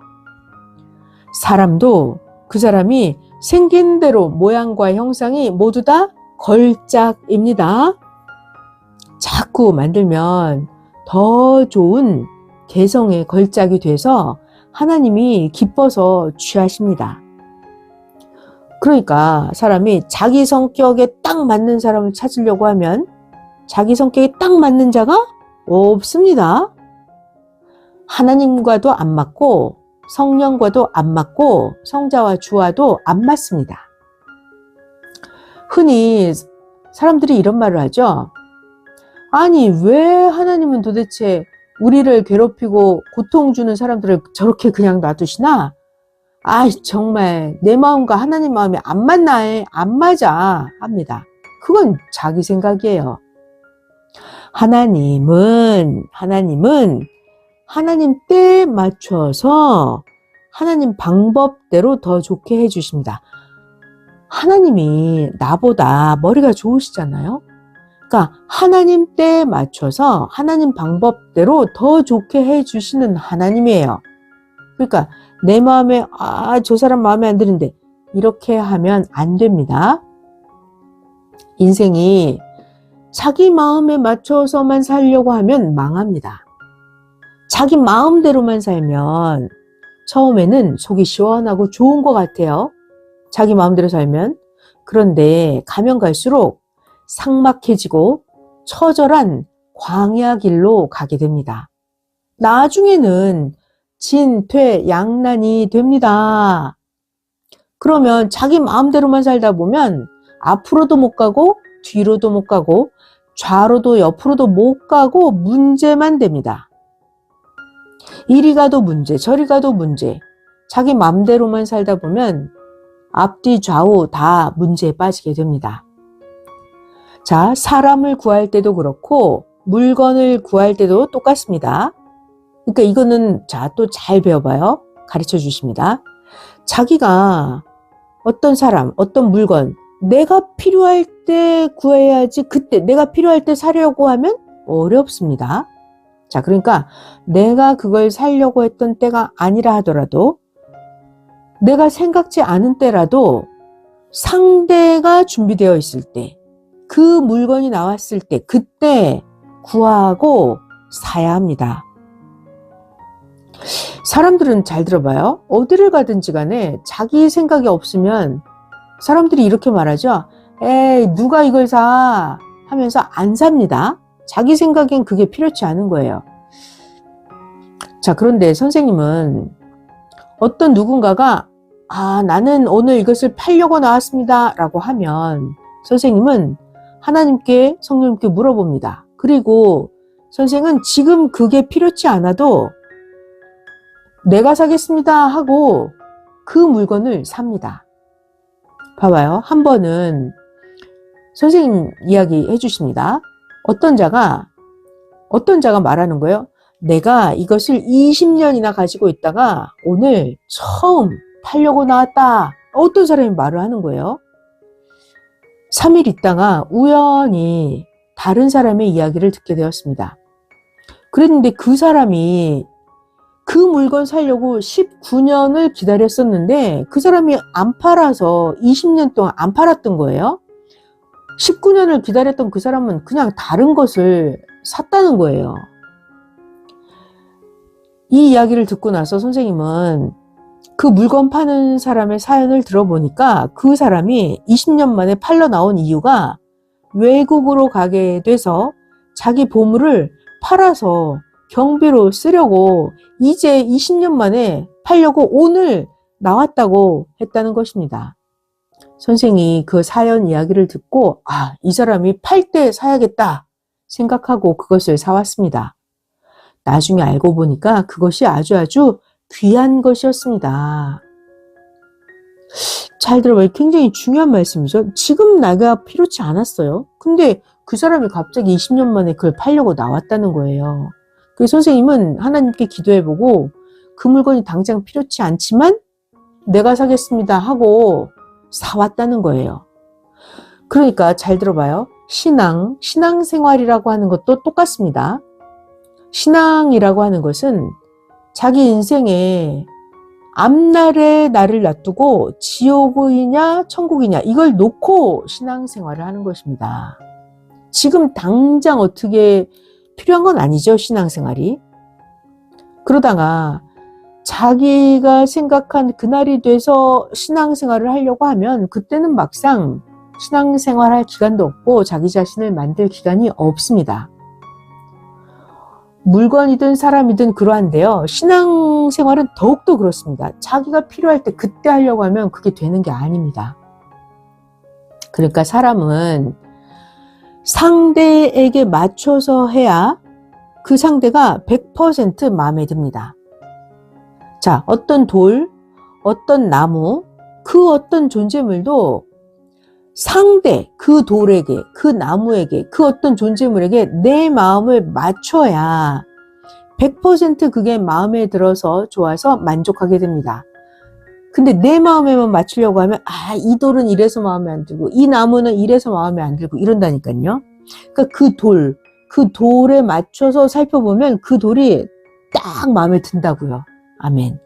사람도 그 사람이 생긴 대로 모양과 형상이 모두 다 걸작입니다. 자꾸 만들면 더 좋은 개성의 걸작이 돼서 하나님이 기뻐서 취하십니다. 그러니까 사람이 자기 성격에 딱 맞는 사람을 찾으려고 하면 자기 성격에 딱 맞는 자가 없습니다. 하나님과도 안 맞고 성령과도 안 맞고 성자와 주와도 안 맞습니다. 흔히 사람들이 이런 말을 하죠. 아니, 왜 하나님은 도대체 우리를 괴롭히고 고통 주는 사람들을 저렇게 그냥 놔두시나? 정말 내 마음과 하나님 마음이 안 맞나? 안 맞아 합니다. 그건 자기 생각이에요. 하나님은 하나님 때에 맞춰서 하나님 방법대로 더 좋게 해주십니다. 하나님이 나보다 머리가 좋으시잖아요. 그러니까 하나님 때에 맞춰서 하나님 방법대로 더 좋게 해주시는 하나님이에요. 그러니까 내 마음에 저 사람 마음에 안 드는데 이렇게 하면 안 됩니다. 인생이 자기 마음에 맞춰서만 살려고 하면 망합니다. 자기 마음대로만 살면 처음에는 속이 시원하고 좋은 것 같아요. 자기 마음대로 살면. 그런데 가면 갈수록 삭막해지고 처절한 광야 길로 가게 됩니다. 나중에는 진퇴양난이 됩니다. 그러면 자기 마음대로만 살다 보면 앞으로도 못 가고 뒤로도 못 가고 좌로도 옆으로도 못 가고 문제만 됩니다. 이리 가도 문제, 저리 가도 문제. 자기 마음대로만 살다 보면 앞뒤 좌우 다 문제에 빠지게 됩니다. 자, 사람을 구할 때도 그렇고 물건을 구할 때도 똑같습니다. 그러니까 이거는 자, 또 잘 배워봐요. 가르쳐 주십니다. 자기가 어떤 사람, 어떤 물건, 내가 필요할 때 구해야지 그때 내가 필요할 때 사려고 하면 어렵습니다. 자, 그러니까 내가 그걸 사려고 했던 때가 아니라 하더라도 내가 생각지 않은 때라도 상대가 준비되어 있을 때, 그 물건이 나왔을 때 그때 구하고 사야 합니다. 사람들은 잘 들어봐요. 어디를 가든지 간에 자기 생각이 없으면 사람들이 이렇게 말하죠. 에이, 누가 이걸 사? 하면서 안 삽니다. 자기 생각엔 그게 필요치 않은 거예요. 자, 그런데 선생님은 어떤 누군가가 나는 오늘 이것을 팔려고 나왔습니다 라고 하면 선생님은 하나님께, 성령님께 물어봅니다. 그리고 선생은 지금 그게 필요치 않아도 내가 사겠습니다 하고 그 물건을 삽니다. 봐봐요. 한 번은 선생님 이야기 해주십니다. 어떤 자가 말하는 거예요. 내가 이것을 20년이나 가지고 있다가 오늘 처음 팔려고 나왔다. 어떤 사람이 말을 하는 거예요. 3일 있다가 우연히 다른 사람의 이야기를 듣게 되었습니다. 그랬는데 그 사람이 그 물건 사려고 19년을 기다렸었는데 그 사람이 안 팔아서 20년 동안 안 팔았던 거예요. 19년을 기다렸던 그 사람은 그냥 다른 것을 샀다는 거예요. 이 이야기를 듣고 나서 선생님은 그 물건 파는 사람의 사연을 들어보니까 그 사람이 20년 만에 팔러 나온 이유가 외국으로 가게 돼서 자기 보물을 팔아서 경비로 쓰려고 이제 20년 만에 팔려고 오늘 나왔다고 했다는 것입니다. 선생이 그 사연 이야기를 듣고 이 사람이 팔 때 사야겠다 생각하고 그것을 사왔습니다. 나중에 알고 보니까 그것이 아주 귀한 것이었습니다. 잘 들어봐요. 굉장히 중요한 말씀이죠. 지금 내가 필요치 않았어요. 근데 그 사람이 갑자기 20년 만에 그걸 팔려고 나왔다는 거예요. 그래서 선생님은 하나님께 기도해보고 그 물건이 당장 필요치 않지만 내가 사겠습니다 하고 사왔다는 거예요. 그러니까 잘 들어봐요. 신앙생활이라고 하는 것도 똑같습니다. 신앙이라고 하는 것은 자기 인생에 앞날에 나를 놔두고 지옥이냐 천국이냐 이걸 놓고 신앙생활을 하는 것입니다. 지금 당장 어떻게 필요한 건 아니죠, 신앙생활이. 그러다가 자기가 생각한 그날이 돼서 신앙생활을 하려고 하면 그때는 막상 신앙생활할 기간도 없고 자기 자신을 만들 기간이 없습니다. 물건이든 사람이든 그러한데요. 신앙생활은 더욱더 그렇습니다. 자기가 필요할 때 그때 하려고 하면 그게 되는 게 아닙니다. 그러니까 사람은 상대에게 맞춰서 해야 그 상대가 100% 마음에 듭니다. 자, 어떤 돌, 어떤 나무, 그 어떤 존재물도 상대, 그 돌에게, 그 나무에게, 그 어떤 존재물에게 내 마음을 맞춰야 100% 그게 마음에 들어서 좋아서 만족하게 됩니다. 근데 내 마음에만 맞추려고 하면 이 돌은 이래서 마음에 안 들고 이 나무는 이래서 마음에 안 들고 이런다니까요. 그러니까 그 돌에 맞춰서 살펴보면 그 돌이 딱 마음에 든다고요. 아멘.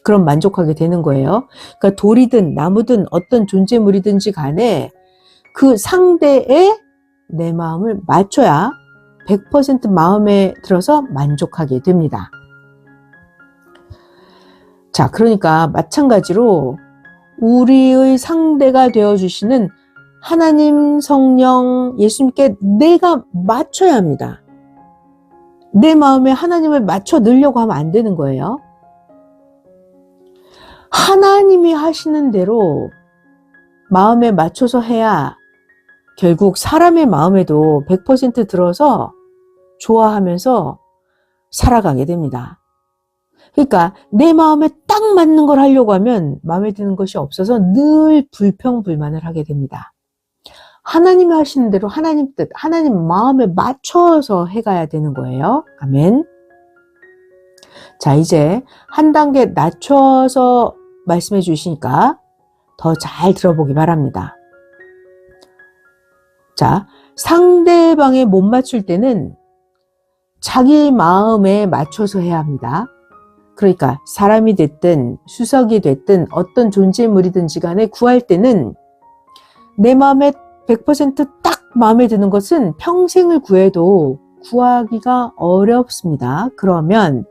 그럼 만족하게 되는 거예요. 그러니까 돌이든 나무든 어떤 존재물이든지 간에 그 상대에 내 마음을 맞춰야 100% 마음에 들어서 만족하게 됩니다. 자, 그러니까 마찬가지로 우리의 상대가 되어주시는 하나님, 성령, 예수님께 내가 맞춰야 합니다. 내 마음에 하나님을 맞춰 넣으려고 하면 안 되는 거예요. 하나님이 하시는 대로 마음에 맞춰서 해야 결국 사람의 마음에도 100% 들어서 좋아하면서 살아가게 됩니다. 그러니까 내 마음에 딱 맞는 걸 하려고 하면 마음에 드는 것이 없어서 늘 불평불만을 하게 됩니다. 하나님이 하시는 대로 하나님 뜻, 하나님 마음에 맞춰서 해가야 되는 거예요. 아멘. 자, 이제 한 단계 낮춰서 말씀해 주시니까 더 잘 들어보기 바랍니다. 자, 상대방에 못 맞출 때는 자기 마음에 맞춰서 해야 합니다. 그러니까 사람이 됐든 수석이 됐든 어떤 존재물이든지 간에 구할 때는 내 마음에 100% 딱 마음에 드는 것은 평생을 구해도 구하기가 어렵습니다. 그러면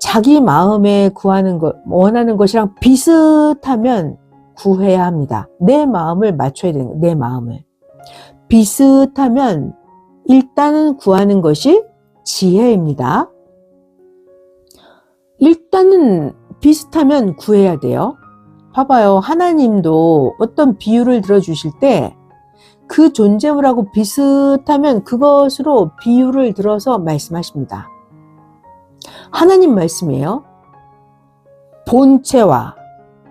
자기 마음에 구하는 것, 원하는 것이랑 비슷하면 구해야 합니다. 내 마음을 맞춰야 되는 거예요. 내 마음을. 비슷하면 일단은 구하는 것이 지혜입니다. 일단은 비슷하면 구해야 돼요. 봐봐요. 하나님도 어떤 비유를 들어주실 때 그 존재물하고 비슷하면 그것으로 비유를 들어서 말씀하십니다. 하나님 말씀이에요. 본체와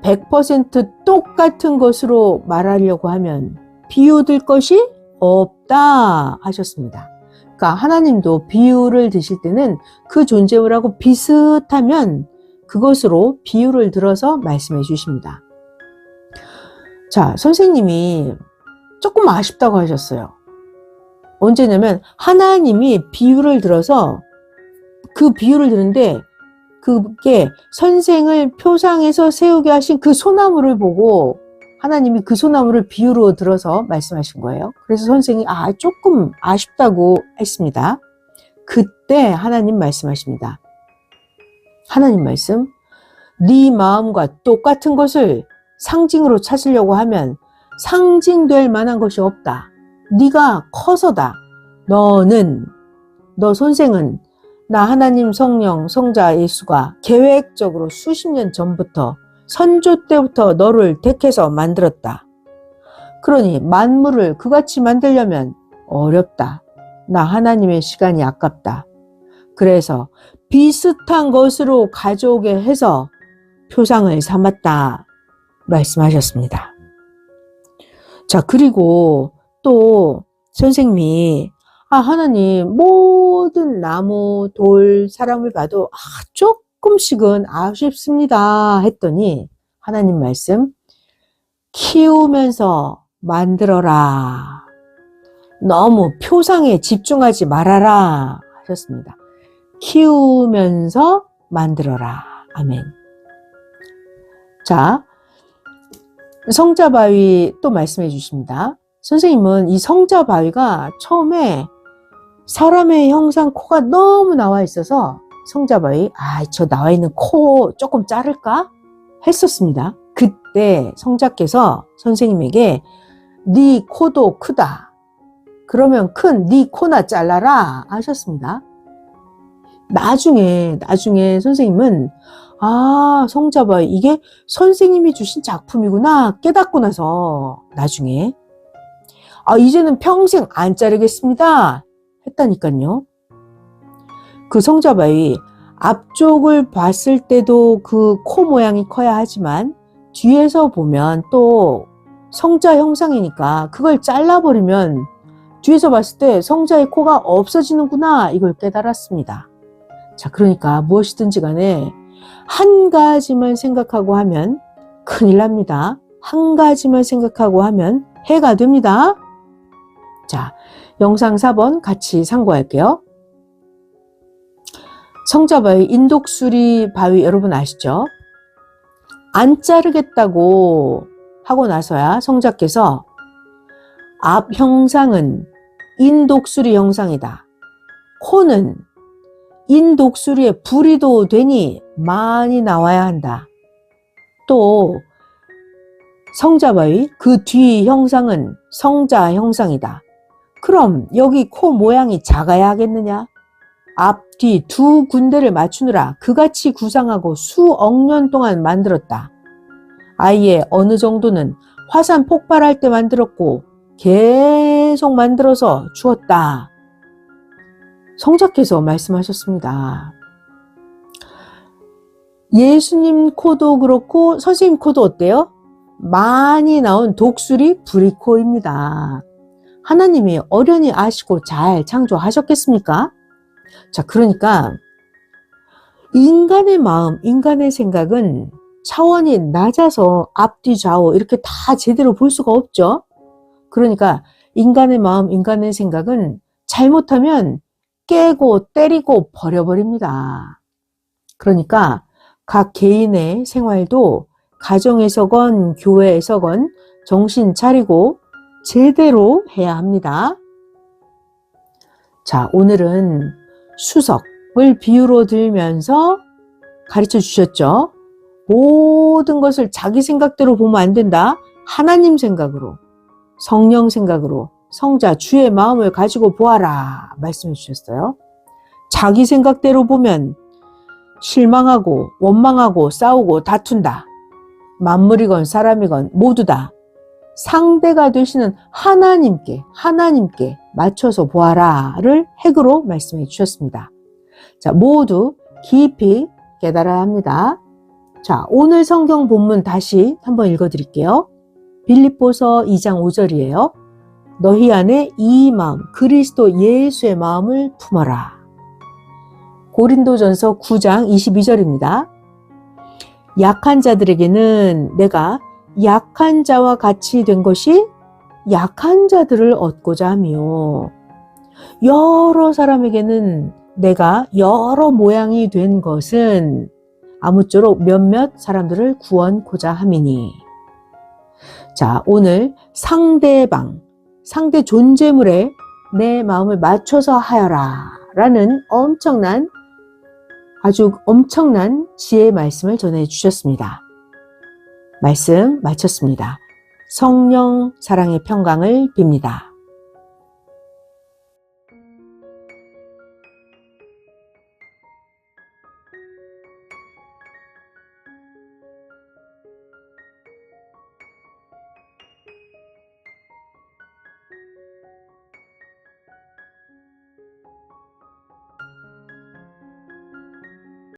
100% 똑같은 것으로 말하려고 하면 비유될 것이 없다 하셨습니다. 그러니까 하나님도 비유를 드실 때는 그 존재물하고 비슷하면 그것으로 비유를 들어서 말씀해 주십니다. 자, 선생님이 조금 아쉽다고 하셨어요. 언제냐면 하나님이 비유를 들어서 그 비유를 드는데 그게 선생을 표상에서 세우게 하신 그 소나무를 보고 하나님이 그 소나무를 비유로 들어서 말씀하신 거예요. 그래서 선생이 조금 아쉽다고 했습니다. 그때 하나님 말씀하십니다. 하나님 말씀, 네 마음과 똑같은 것을 상징으로 찾으려고 하면 상징될 만한 것이 없다. 네가 커서다. 너 선생은 나 하나님 성령 성자 예수가 계획적으로 수십 년 전부터 선조 때부터 너를 택해서 만들었다. 그러니 만물을 그같이 만들려면 어렵다. 나 하나님의 시간이 아깝다. 그래서 비슷한 것으로 가져오게 해서 표상을 삼았다. 말씀하셨습니다. 자, 그리고 또 선생님이 하나님 모든 나무, 돌, 사람을 봐도 조금씩은 아쉽습니다 했더니 하나님 말씀, 키우면서 만들어라. 너무 표상에 집중하지 말아라 하셨습니다. 키우면서 만들어라. 아멘. 자, 성자바위 또 말씀해 주십니다. 선생님은 이 성자바위가 처음에 사람의 형상 코가 너무 나와 있어서 성자바위, 저 나와 있는 코 조금 자를까? 했었습니다. 그때 성자께서 선생님에게 네 코도 크다. 그러면 큰 네 코나 잘라라 하셨습니다. 나중에 선생님은 성자바위 이게 선생님이 주신 작품이구나 깨닫고 나서 나중에 이제는 평생 안 자르겠습니다 했다니까요. 그 성자바위 앞쪽을 봤을 때도 그 코 모양이 커야 하지만 뒤에서 보면 또 성자 형상이니까 그걸 잘라버리면 뒤에서 봤을 때 성자의 코가 없어지는구나 이걸 깨달았습니다. 자, 그러니까 무엇이든지 간에 한 가지만 생각하고 하면 큰일 납니다. 한 가지만 생각하고 하면 해가 됩니다. 자, 영상 4번 같이 참고할게요. 성자바위, 인독수리 바위 여러분 아시죠? 안 자르겠다고 하고 나서야 성자께서 앞 형상은 인독수리 형상이다. 코는 인독수리에 불이도 되니 많이 나와야 한다. 또 성자바위 그 뒤 형상은 성자 형상이다. 그럼 여기 코 모양이 작아야 하겠느냐? 앞뒤 두 군데를 맞추느라 그같이 구상하고 수억 년 동안 만들었다. 아예 어느 정도는 화산 폭발할 때 만들었고 계속 만들어서 주었다. 성자께서 말씀하셨습니다. 예수님 코도 그렇고 선생님 코도 어때요? 많이 나온 독수리 부리코입니다. 하나님이 어련히 아시고 잘 창조하셨겠습니까? 자, 그러니까 인간의 마음, 인간의 생각은 차원이 낮아서 앞뒤 좌우 이렇게 다 제대로 볼 수가 없죠. 그러니까 인간의 마음, 인간의 생각은 잘못하면 깨고 때리고 버려버립니다. 그러니까 각 개인의 생활도 가정에서건 교회에서건 정신 차리고 제대로 해야 합니다. 자, 오늘은 수석을 비유로 들면서 가르쳐 주셨죠. 모든 것을 자기 생각대로 보면 안 된다. 하나님 생각으로, 성령 생각으로, 성자 주의 마음을 가지고 보아라 말씀해 주셨어요. 자기 생각대로 보면 실망하고 원망하고 싸우고 다툰다. 만물이건 사람이건 모두 다 상대가 되시는 하나님께 맞춰서 보아라를 핵으로 말씀해 주셨습니다. 자, 모두 깊이 깨달아야 합니다. 자, 오늘 성경 본문 다시 한번 읽어드릴게요. 빌립보서 2장 5절이에요. 너희 안에 이 마음, 그리스도 예수의 마음을 품어라. 고린도전서 9장 22절입니다. 약한 자들에게는 내가 약한 자와 같이 된 것이 약한 자들을 얻고자 하며 여러 사람에게는 내가 여러 모양이 된 것은 아무쪼록 몇몇 사람들을 구원코자 함이니. 자, 오늘 상대방, 상대 존재물에 내 마음을 맞춰서 하여라 라는 아주 엄청난 지혜의 말씀을 전해 주셨습니다. 말씀 마쳤습니다. 성령 사랑의 평강을 빕니다.